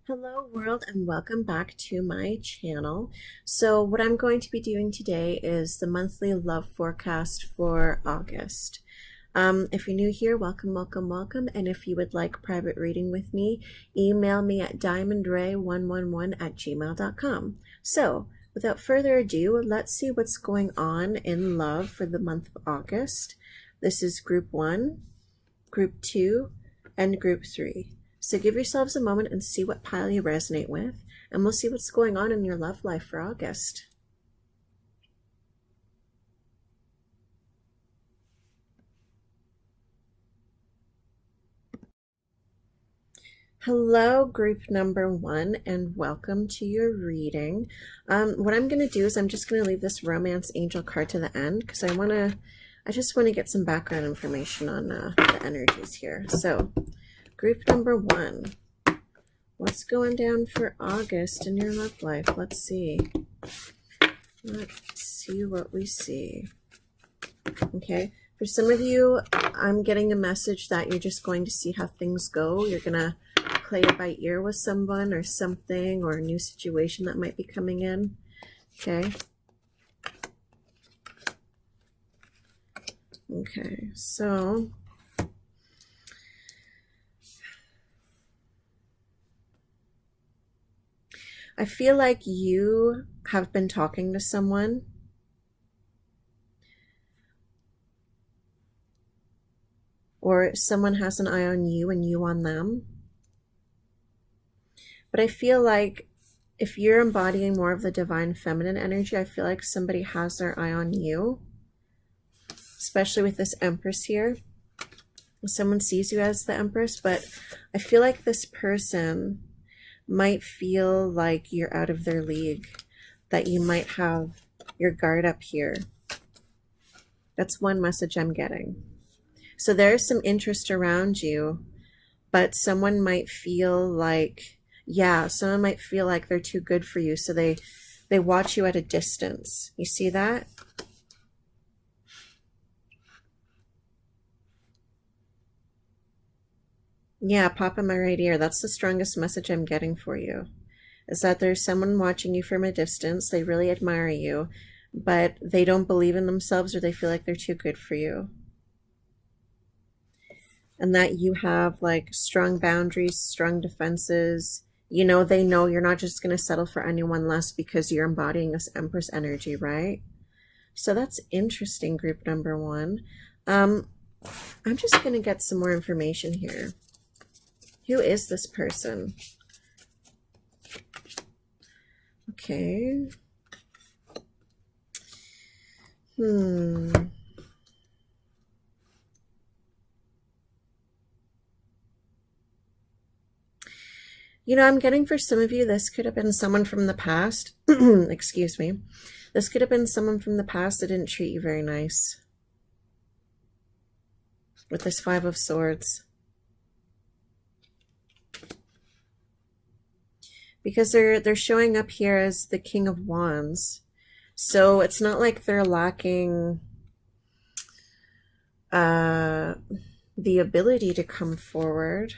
Hello world and welcome back to my channel. So what I'm going to be doing today is the monthly love forecast for August. If you're new here, welcome. And if you would like private reading with me, email me at diamondray111@gmail.com. So without further ado, let's see what's going on in love for the month of August. This is group 1, group 2, and group 3. So give yourselves a moment and see what pile you resonate with, and we'll see what's going on in your love life for August. Hello, group number 1, and welcome to your reading. What I'm going to do is I'm just going to leave this romance angel card to the end because I just want to get some background information on the energies here. So, group number 1. What's going down for August in your love life? Let's see. Let's see what we see. Okay. For some of you, I'm getting a message that you're just going to see how things go. You're going to play it by ear with someone or something, or a new situation that might be coming in. Okay. Okay. So I feel like you have been talking to someone, or someone has an eye on you and you on them. But I feel like if you're embodying more of the divine feminine energy, I feel like somebody has their eye on you, especially with this Empress here. Someone sees you as the Empress, but I feel like this person might feel like you're out of their league, that you might have your guard up here. That's one message I'm getting. So there's some interest around you, but someone might feel like, someone might feel like they're too good for you, so they watch you at a distance. You see that? Yeah, pop in my right ear. That's the strongest message I'm getting for you, is that there's someone watching you from a distance. They really admire you, but they don't believe in themselves, or they feel like they're too good for you. And that you have like strong boundaries, strong defenses. You know, they know you're not just going to settle for anyone less because you're embodying this Empress energy, right? So that's interesting, group number 1. I'm just going to get some more information here. Who is this person? Okay. You know, I'm getting for some of you, this could have been someone from the past. Excuse me. This could have been someone from the past that didn't treat you very nice. With this 5 of Swords. Because they're showing up here as the King of Wands. So it's not like they're lacking the ability to come forward.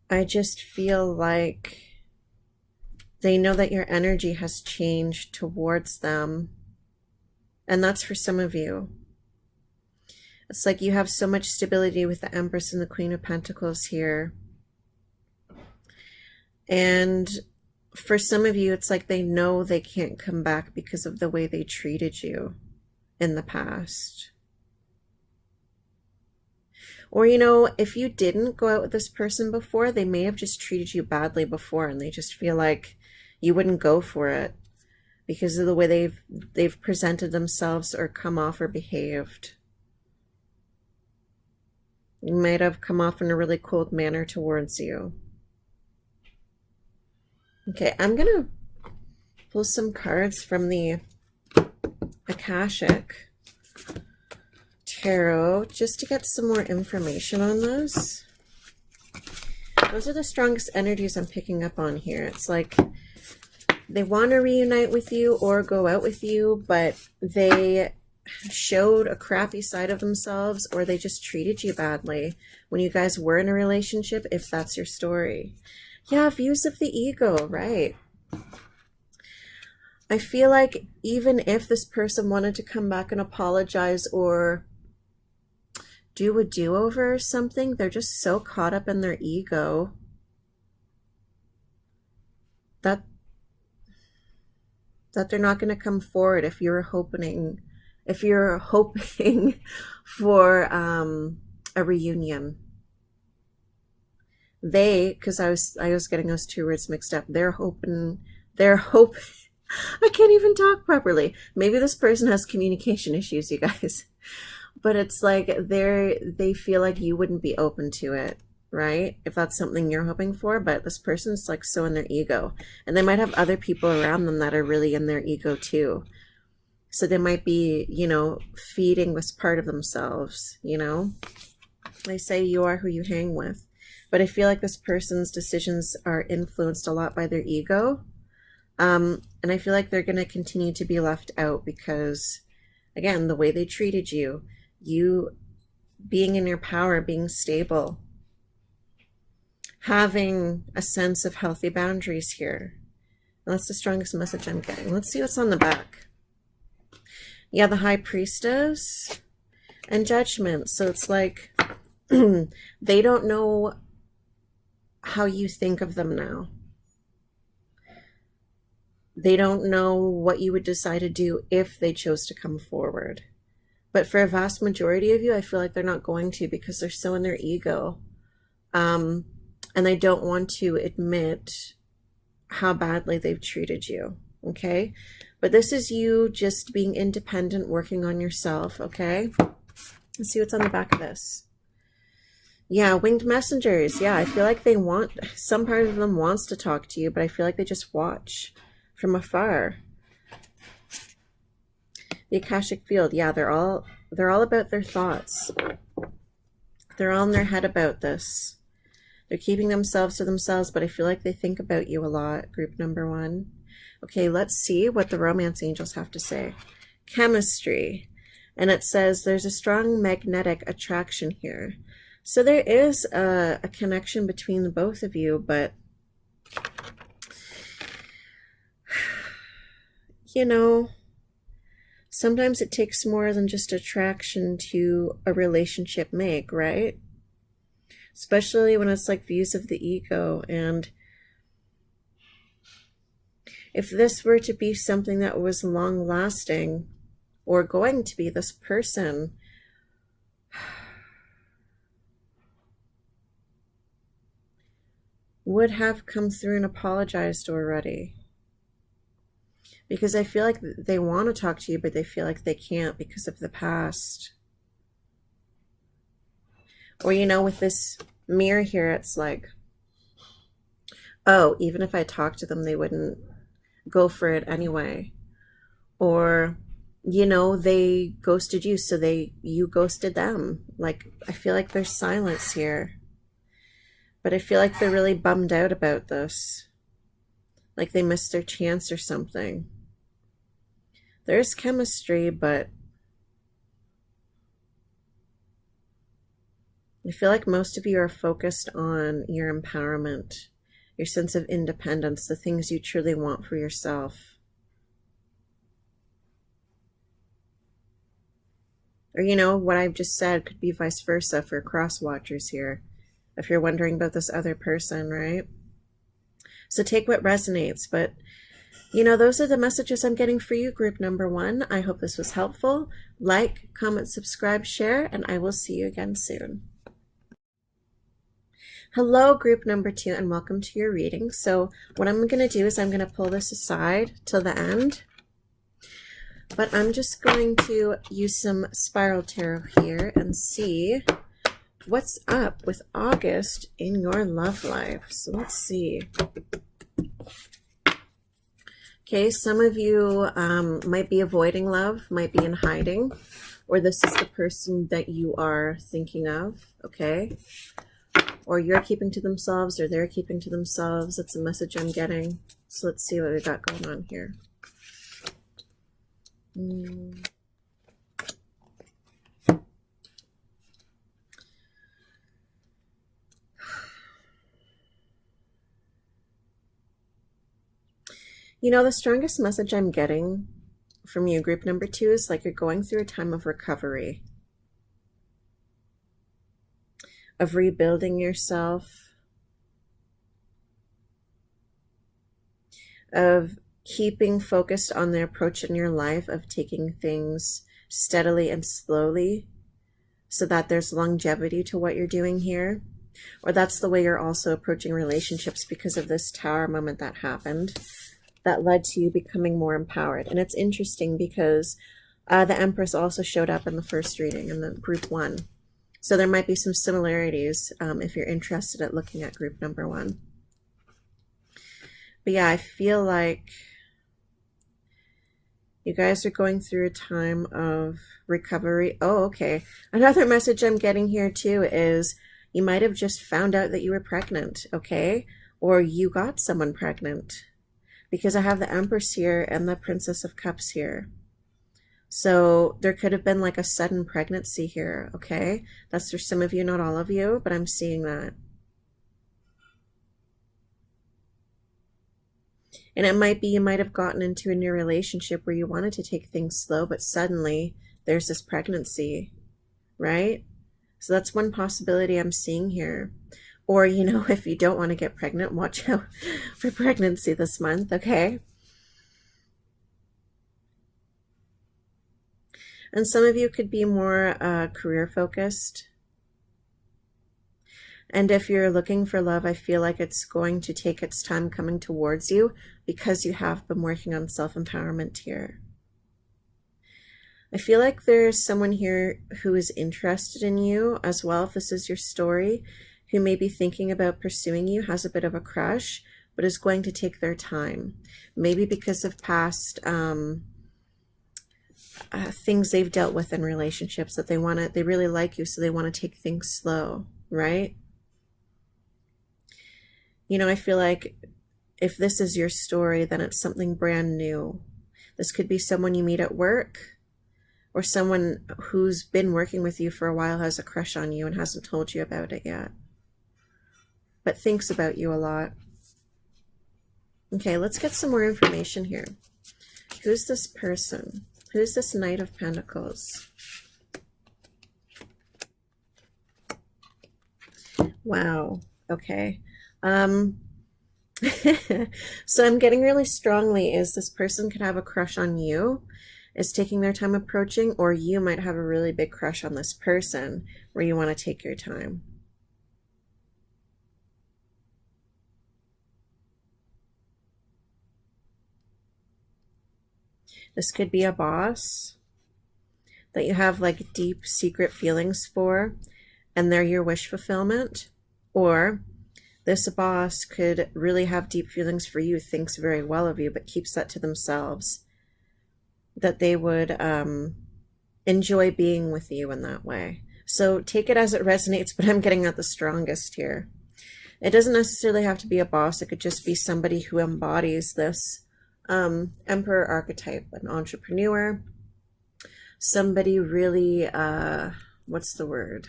I just feel like they know that your energy has changed towards them. And that's for some of you. It's like you have so much stability with the Empress and the Queen of Pentacles here. And for some of you, it's like they know they can't come back because of the way they treated you in the past. Or, you know, if you didn't go out with this person before, they may have just treated you badly before, and they just feel like you wouldn't go for it because of the way they've presented themselves or come off or behaved. You might have come off in a really cold manner towards you. Okay, I'm going to pull some cards from the Akashic Tarot just to get some more information on this. Those are the strongest energies I'm picking up on here. It's like they want to reunite with you or go out with you, but they showed a crappy side of themselves, or they just treated you badly when you guys were in a relationship, if that's your story. Yeah, views of the ego, right? I feel like even if this person wanted to come back and apologize or do a do-over or something, they're just so caught up in their ego that they're not going to come forward if you're hoping for a reunion. Because I was getting those two words mixed up. They're hoping I can't even talk properly. Maybe this person has communication issues, you guys. But it's like they feel like you wouldn't be open to it, right? If that's something you're hoping for, but this person's like so in their ego. And they might have other people around them that are really in their ego too. So they might be, feeding this part of themselves, They say you are who you hang with. But I feel like this person's decisions are influenced a lot by their ego. And I feel like they're going to continue to be left out because, again, the way they treated you being in your power, being stable, having a sense of healthy boundaries here. And that's the strongest message I'm getting. Let's see what's on the back. Yeah, the High Priestess and Judgment. So it's like they don't know how you think of them now. They don't know what you would decide to do if they chose to come forward. But for a vast majority of you, I feel like they're not going to because they're so in their ego. And they don't want to admit how badly they've treated you, okay? But this is you just being independent, working on yourself, okay? Let's see what's on the back of this. Yeah, winged messengers. Yeah, I feel like some part of them wants to talk to you, but I feel like they just watch from afar. The Akashic Field. Yeah, they're all about their thoughts. They're all in their head about this. They're keeping themselves to themselves, but I feel like they think about you a lot, group number 1. Okay, let's see what the romance angels have to say. Chemistry. And it says there's a strong magnetic attraction here. So there is a connection between the both of you, but sometimes it takes more than just attraction to a relationship make, right? Especially when it's like views of the ego. And if this were to be something that was long lasting or going to be, this person would have come through and apologized already. Because I feel like they want to talk to you, but they feel like they can't because of the past. Or, with this mirror here, it's like, oh, even if I talked to them, they wouldn't go for it anyway. Or, they ghosted you, so you ghosted them. Like, I feel like there's silence here. But I feel like they're really bummed out about this. Like they missed their chance or something. There's chemistry, but I feel like most of you are focused on your empowerment, your sense of independence, the things you truly want for yourself. Or, what I've just said could be vice versa for cross watchers here, if you're wondering about this other person, right? So take what resonates, but those are the messages I'm getting for you, group number 1. I hope this was helpful. Like, comment, subscribe, share, and I will see you again soon. Hello, group number 2, and welcome to your reading. So what I'm going to do is I'm going to pull this aside till the end, but I'm just going to use some spiral tarot here and see what's up with August in your love life. So let's see. Okay, some of you might be avoiding love, might be in hiding, or this is the person that you are thinking of, okay? Or you're keeping to themselves, or they're keeping to themselves. That's a message I'm getting. So let's see what we got going on here. You know, the strongest message I'm getting from you, group number 2, is like you're going through a time of recovery, of rebuilding yourself, of keeping focused on the approach in your life of taking things steadily and slowly so that there's longevity to what you're doing here. Or that's the way you're also approaching relationships because of this Tower moment that happened that led to you becoming more empowered. And it's interesting because the Empress also showed up in the first reading in the group 1. So there might be some similarities if you're interested at looking at group number 1. But yeah, I feel like you guys are going through a time of recovery. Oh, okay. Another message I'm getting here too is you might have just found out that you were pregnant, okay? Or you got someone pregnant. Because I have the Empress here and the Princess of Cups here. So there could have been like a sudden pregnancy here, okay? That's for some of you, not all of you, but I'm seeing that. And it might be you might have gotten into a new relationship where you wanted to take things slow, but suddenly there's this pregnancy, right? So that's one possibility I'm seeing here. Or, you know, if you don't want to get pregnant, watch out for pregnancy this month, okay? And some of you could be more career focused. And if you're looking for love, I feel like it's going to take its time coming towards you because you have been working on self-empowerment here. I feel like there's someone here who is interested in you as well, if this is your story, who may be thinking about pursuing you, has a bit of a crush, but is going to take their time. Maybe because of past things they've dealt with in relationships that they really like you, so they want to take things slow, right? You know, I feel like if this is your story, then it's something brand new. This could be someone you meet at work, or someone who's been working with you for a while has a crush on you and hasn't told you about it yet, but thinks about you a lot. Okay, let's get some more information here. Who's this person? Who's this Knight of Pentacles? Wow, okay. So I'm getting really strongly is this person could have a crush on you, is taking their time approaching, or you might have a really big crush on this person where you want to take your time. This could be a boss that you have like deep secret feelings for, and they're your wish fulfillment. Or this boss could really have deep feelings for you, thinks very well of you, but keeps that to themselves. That they would enjoy being with you in that way. So take it as it resonates, but I'm getting at the strongest here. It doesn't necessarily have to be a boss. It could just be somebody who embodies this Emperor archetype, an entrepreneur, somebody really, what's the word?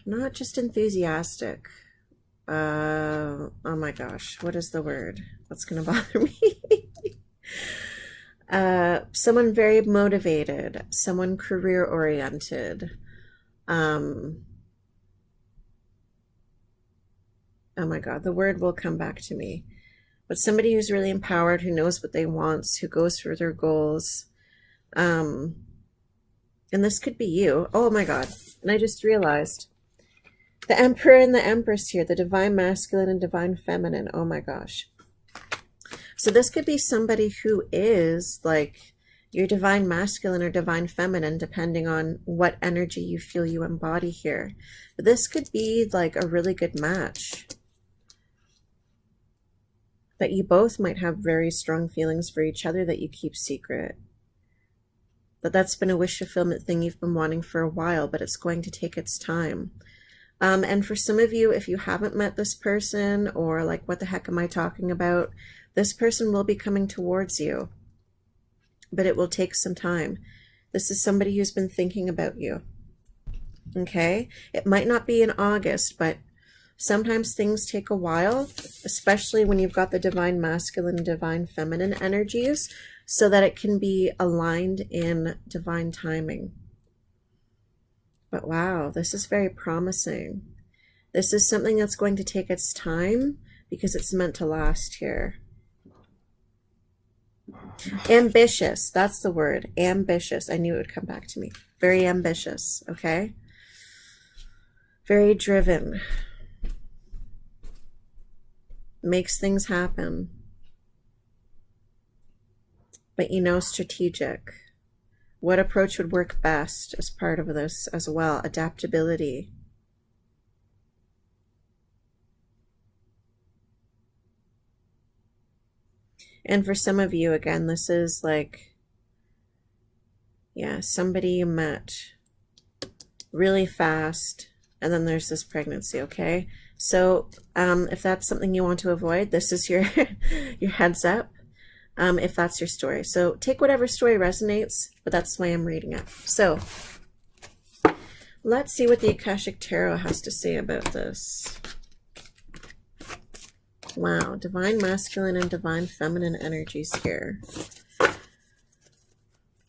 Not just enthusiastic. Oh my gosh, what is the word? What's going to bother me? Someone very motivated, someone career oriented. Oh my God, the word will come back to me. But somebody who's really empowered, who knows what they want, who goes for their goals. And this could be you. Oh my God. And I just realized the Emperor and the Empress here, the Divine Masculine and Divine Feminine. Oh my gosh. So this could be somebody who is like your Divine Masculine or Divine Feminine, depending on what energy you feel you embody here. But this could be like a really good match. That you both might have very strong feelings for each other that you keep secret. That's been a wish fulfillment thing you've been wanting for a while, but it's going to take its time. And for some of you, if you haven't met this person, or like, what the heck am I talking about? This person will be coming towards you, but it will take some time. This is somebody who's been thinking about you. Okay? It might not be in August, but Sometimes things take a while, especially when you've got the divine masculine and divine feminine energies, so that it can be aligned in divine timing. But wow, this is very promising. This is something that's going to take its time because it's meant to last here. Ambitious, that's the word. Ambitious. I knew it would come back to me. Very ambitious, okay? Very driven. Makes things happen. But strategic. What approach would work best as part of this as well? Adaptability. And for some of you, again, this is like, yeah, somebody you met really fast, and then there's this pregnancy, okay? So if that's something you want to avoid, this is your your heads up, if that's your story. So take whatever story resonates, but that's why I'm reading it. So let's see what the Akashic Tarot has to say about this. Wow, divine masculine and divine feminine energies here.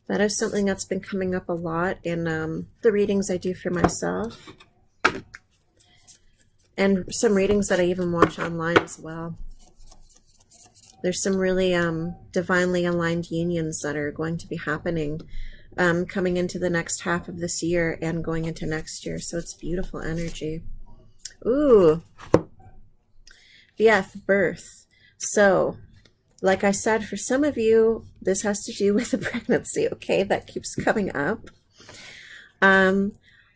That is something that's been coming up a lot in the readings I do for myself. And some readings that I even watch online as well. There's some really divinely aligned unions that are going to be happening coming into the next half of this year and going into next year. So it's beautiful energy. Ooh. Yeah, birth. So, like I said, for some of you, this has to do with the pregnancy, okay? That keeps coming up.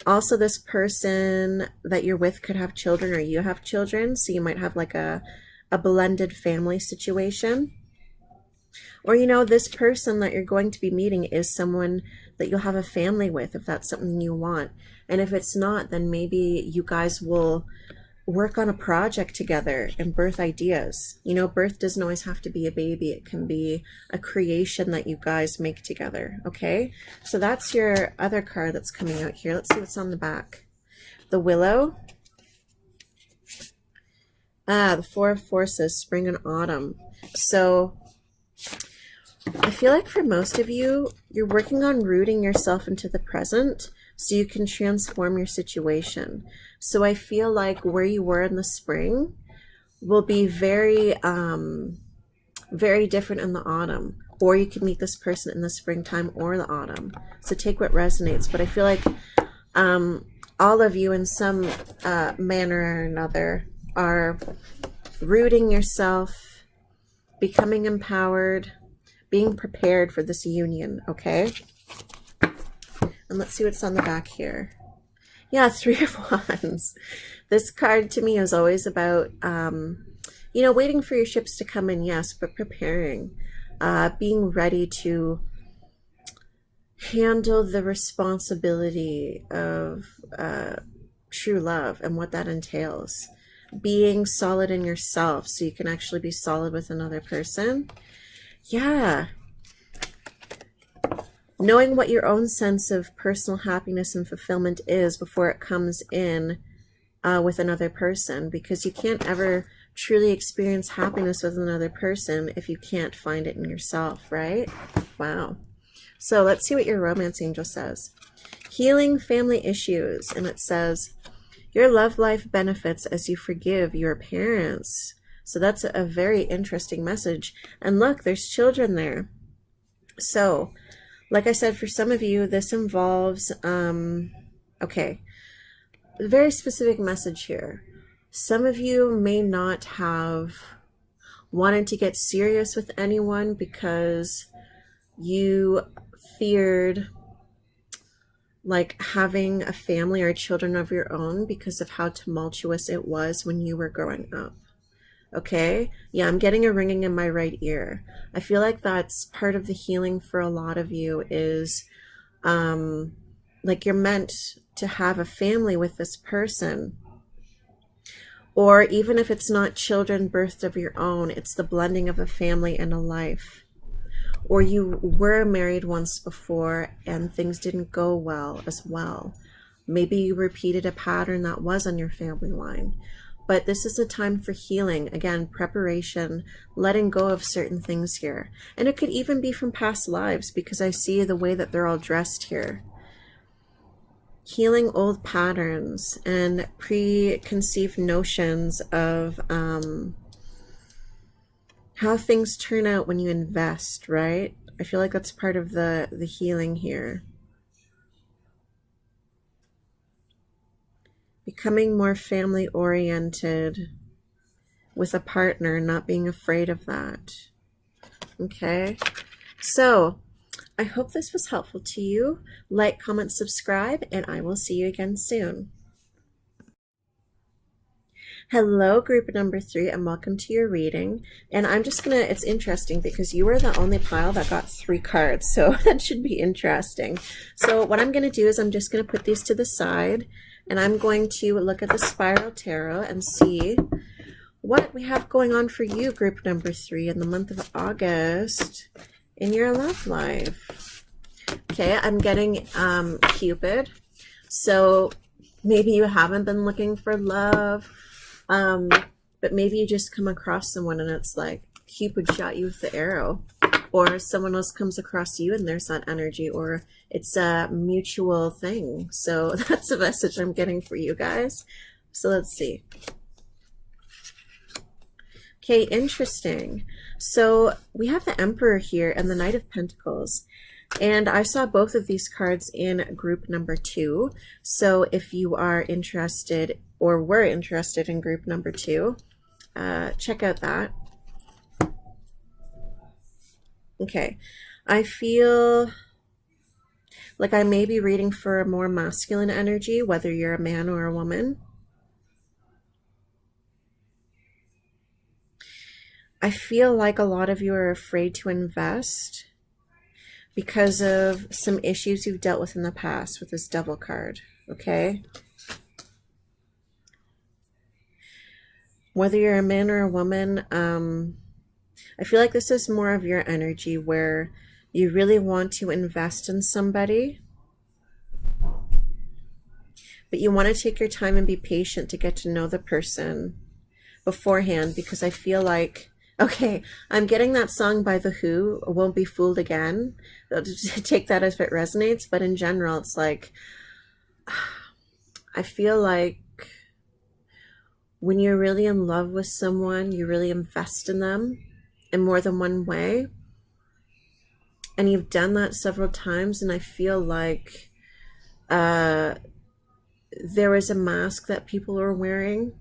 Also, this person that you're with could have children or you have children. So you might have like a blended family situation. Or, this person that you're going to be meeting is someone that you'll have a family with, if that's something you want. And if it's not, then maybe you guys will work on a project together and birth ideas. Birth doesn't always have to be a baby. It can be a creation that you guys make together, okay? So that's your other card that's coming out here. Let's see what's on the back. The Willow. The Four of Forces, spring and autumn. So I feel like for most of you, you're working on rooting yourself into the present so you can transform your situation. So I feel like where you were in the spring will be very, very different in the autumn. Or you can meet this person in the springtime or the autumn. So take what resonates. But I feel like all of you in some manner or another are rooting yourself, becoming empowered, being prepared for this union, okay? And let's see what's on the back here. Yeah, Three of Wands. This card to me is always about, waiting for your ships to come in, yes, but preparing, being ready to handle the responsibility of true love and what that entails. Being solid in yourself so you can actually be solid with another person. Yeah. Knowing what your own sense of personal happiness and fulfillment is before it comes in with another person, because you can't ever truly experience happiness with another person if you can't find it in yourself, right? Wow. So let's see what your romance angel says. Healing family issues. And it says, your love life benefits as you forgive your parents. So that's a very interesting message. And look, there's children there. So, like I said, for some of you, this involves, okay, a very specific message here. Some of you may not have wanted to get serious with anyone because you feared like having a family or children of your own because of how tumultuous it was when you were growing up. Okay, yeah, I'm getting a ringing in my right ear. I feel like that's part of the healing for a lot of you is like you're meant to have a family with this person. Or even if it's not children birthed of your own, it's the blending of a family and a life. Or you were married once before and things didn't go well as well. Maybe you repeated a pattern that was on your family line. but this is a time for healing. Again, preparation, letting go of certain things here. And it could even be from past lives, because I see the way that they're all dressed here. Healing old patterns and preconceived notions of how things turn out when you invest, right? I feel like that's part of the healing here. Becoming more family oriented with a partner, not being afraid of that. Okay, so I hope this was helpful to you. Like, comment, subscribe, and I will see you again soon. Hello, group number 3, and welcome to your reading. And I'm just gonna, it's interesting because you were the only pile that got 3 cards, so that should be interesting. So what I'm gonna do is I'm just gonna put these to the side, and I'm going to look at the Spiral Tarot and see what we have going on for you, group number 3, in the month of August in your love life. Okay, I'm getting Cupid. So maybe you haven't been looking for love, but maybe you just come across someone and it's like Cupid shot you with the arrow, or someone else comes across you and there's that energy, or it's a mutual thing. So that's the message I'm getting for you guys. So let's see. Okay, interesting. So we have the Emperor here and the Knight of Pentacles. And I saw both of these cards in group number 2. So if you are interested or were interested in group number 2, check out that. Okay, I feel like I may be reading for a more masculine energy, whether you're a man or a woman. I feel like a lot of you are afraid to invest because of some issues you've dealt with in the past with this Devil card, okay? Whether you're a man or a woman, I feel like this is more of your energy where you really want to invest in somebody, but you want to take your time and be patient to get to know the person beforehand, because I feel like, okay, I'm getting that song by The Who, Won't Be Fooled Again. Take that as if it resonates, but in general, it's like, I feel like when you're really in love with someone, you really invest in them in more than one way. And you've done that several times, and I feel like there was a mask that people were wearing.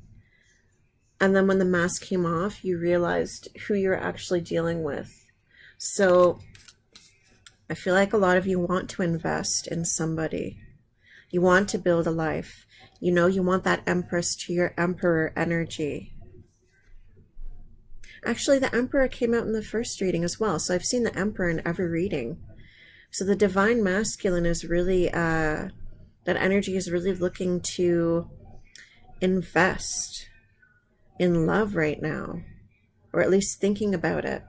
And then when the mask came off, you realized who you're actually dealing with. So I feel like a lot of you want to invest in somebody. You want to build a life. You know, you want that Empress to your Emperor energy. Actually, the Emperor came out in the first reading as well. So I've seen the Emperor in every reading. So the Divine Masculine is really, that energy is really looking to invest in love right now, or at least thinking about it.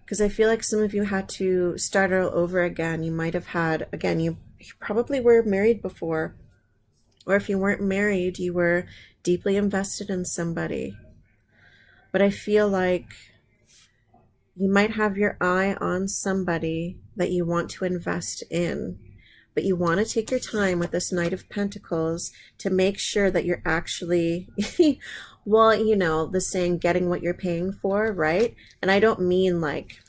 Because I feel like some of you had to start all over again. You might have had, again, you probably were married before, or if you weren't married, you were deeply invested in somebody. But I feel like you might have your eye on somebody that you want to invest in, but you want to take your time with this Knight of Pentacles to make sure that you're actually, well, you know, the saying, getting what you're paying for, right? And I don't mean like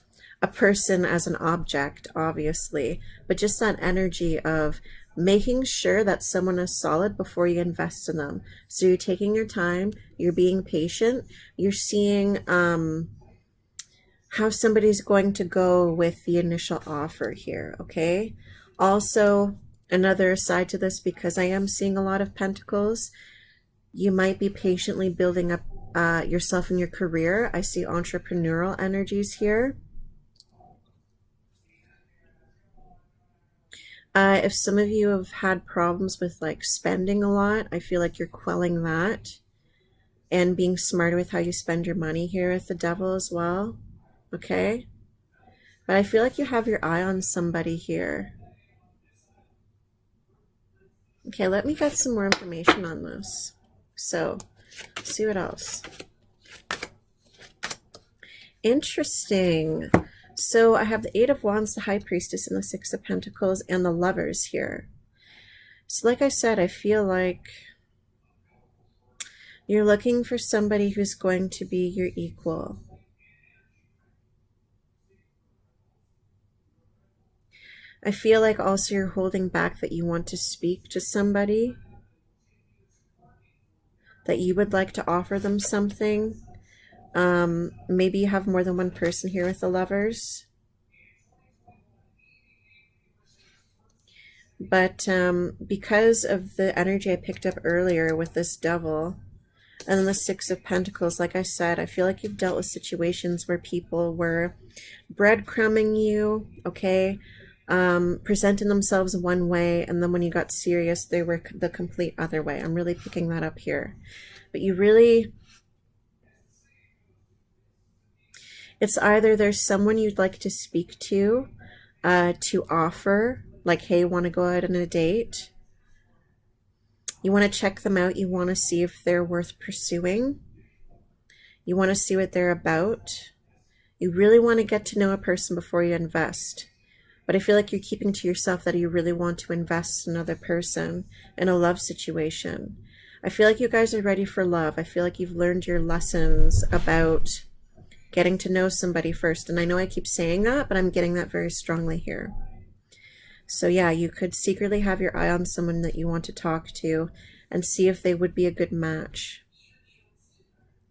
a person as an object, obviously, but just that energy of making sure that someone is solid before you invest in them. So you're taking your time, you're being patient, you're seeing how somebody's going to go with the initial offer here, okay? Also, another side to this, because I am seeing a lot of Pentacles, you might be patiently building up yourself in your career. I see entrepreneurial energies here. If some of you have had problems with like spending a lot, I feel like you're quelling that and being smarter with how you spend your money here with the Devil as well, okay? But I feel like you have your eye on somebody here. Okay, let me get some more information on this. So, let's see what else. Interesting. So I have the Eight of Wands, the High Priestess, and the Six of Pentacles, and the Lovers here. So like I said, I feel like you're looking for somebody who's going to be your equal. I feel like also you're holding back that you want to speak to somebody, that you would like to offer them something. Maybe you have more than one person here with the Lovers. But because of the energy I picked up earlier with this Devil, and then the Six of Pentacles, like I said, I feel like you've dealt with situations where people were breadcrumbing you, okay? Presenting themselves one way, and then when you got serious, they were the complete other way. I'm really picking that up here. But you really... It's either there's someone you'd like to speak to offer, like, hey, want to go out on a date? You want to check them out. You want to see if they're worth pursuing. You want to see what they're about. You really want to get to know a person before you invest. But I feel like you're keeping to yourself that you really want to invest in another person in a love situation. I feel like you guys are ready for love. I feel like you've learned your lessons about getting to know somebody first. And I know I keep saying that, but I'm getting that very strongly here. So yeah, you could secretly have your eye on someone that you want to talk to and see if they would be a good match.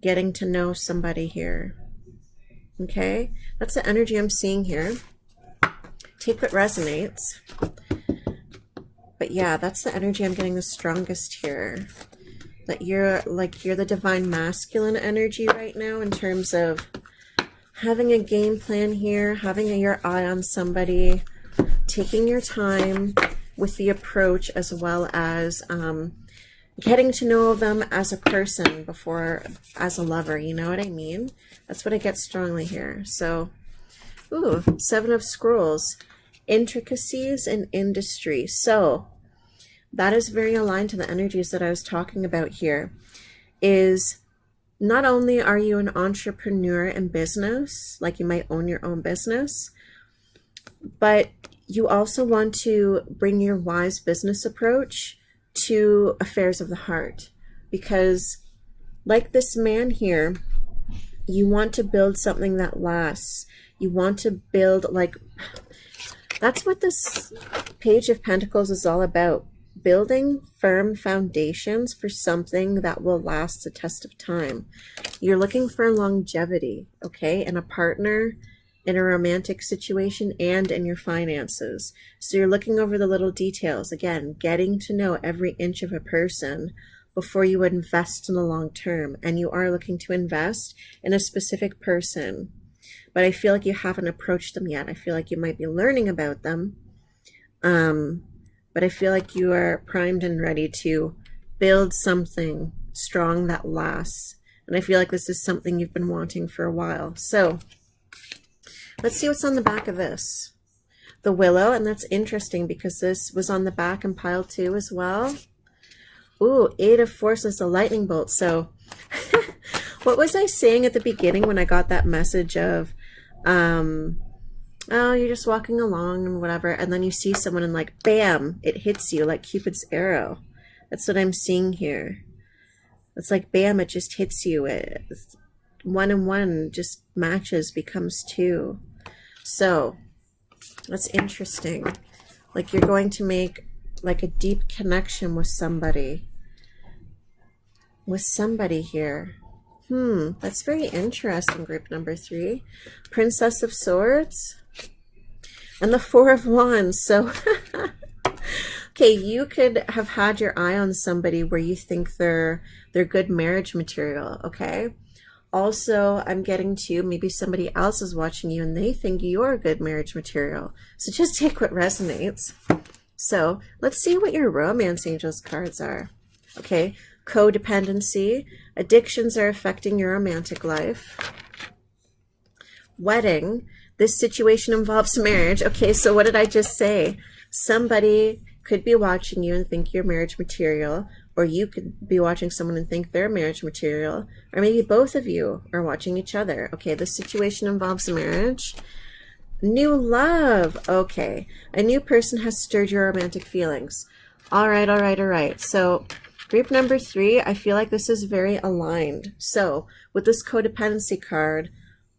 Getting to know somebody here. Okay? That's the energy I'm seeing here. Take what resonates. But yeah, that's the energy I'm getting the strongest here. That you're the divine masculine energy right now in terms of having a game plan here, having your eye on somebody, taking your time with the approach, as well as getting to know them as a person before as a lover. You know what I mean? That's what I get strongly here. So, ooh, Seven of Scrolls, intricacies and industry. So that is very aligned to the energies that I was talking about here. Is not only are you an entrepreneur in business, like you might own your own business, but you also want to bring your wise business approach to affairs of the heart. Because like this man here, you want to build something that lasts. You want to build, like, that's what this Page of Pentacles is all about. Building firm foundations for something that will last the test of time. You're looking for longevity, okay, in a partner, in a romantic situation, and in your finances. So you're looking over the little details. Again, getting to know every inch of a person before you would invest in the long term. And you are looking to invest in a specific person. But I feel like you haven't approached them yet. I feel like you might be learning about them. But I feel like you are primed and ready to build something strong that lasts. And I feel like this is something you've been wanting for a while. So let's see what's on the back of this. The Willow, and that's interesting because this was on the back in pile 2 as well. Ooh, Eight of Forces, a lightning bolt. So what was I saying at the beginning when I got that message of, oh, you're just walking along and whatever, and then you see someone and like, bam, it hits you like Cupid's arrow. That's what I'm seeing here. It's like, bam, it just hits you. 1 and 1 just matches, becomes 2. So that's interesting. Like you're going to make like a deep connection with somebody. With somebody here. That's very interesting, group number 3. Princess of Swords. And the Four of Wands. So, okay, you could have had your eye on somebody where you think they're good marriage material, okay? Also, I'm getting to maybe somebody else is watching you and they think you're good marriage material. So just take what resonates. So let's see what your romance angels cards are. Okay, codependency. Addictions are affecting your romantic life. Wedding. This situation involves marriage. Okay, so what did I just say? Somebody could be watching you and think you're marriage material, or you could be watching someone and think they're marriage material, or maybe both of you are watching each other. Okay, this situation involves a marriage. New love. Okay, a new person has stirred your romantic feelings. All right, all right, all right. So group number 3, I feel like this is very aligned. So with this codependency card,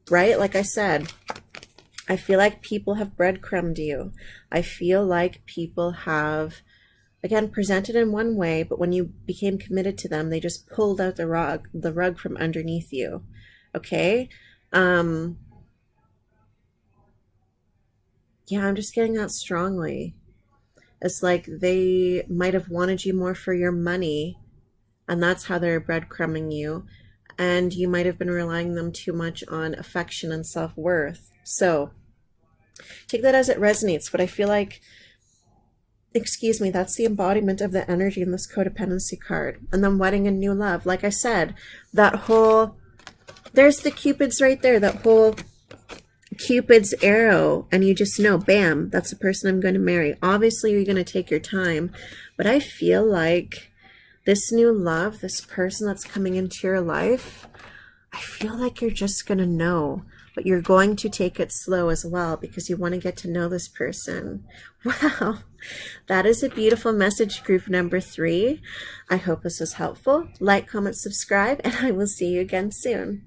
right, like I said, I feel like people have breadcrumbed you. I feel like people have, again, presented in one way, but when you became committed to them, they just pulled out the rug from underneath you. Okay? Yeah, I'm just getting that strongly. It's like they might have wanted you more for your money, and that's how they're breadcrumbing you. And you might have been relying them too much on affection and self-worth. So take that as it resonates, but I feel like, excuse me, that's the embodiment of the energy in this codependency card. And then wedding and new love. Like I said, that whole, there's the Cupid's right there, that whole Cupid's arrow, and you just know, bam, that's the person I'm going to marry. Obviously, you're going to take your time, but I feel like this new love, this person that's coming into your life, I feel like you're just going to know, but you're going to take it slow as well because you want to get to know this person. Wow, that is a beautiful message, group number 3. I hope this was helpful. Like, comment, subscribe, and I will see you again soon.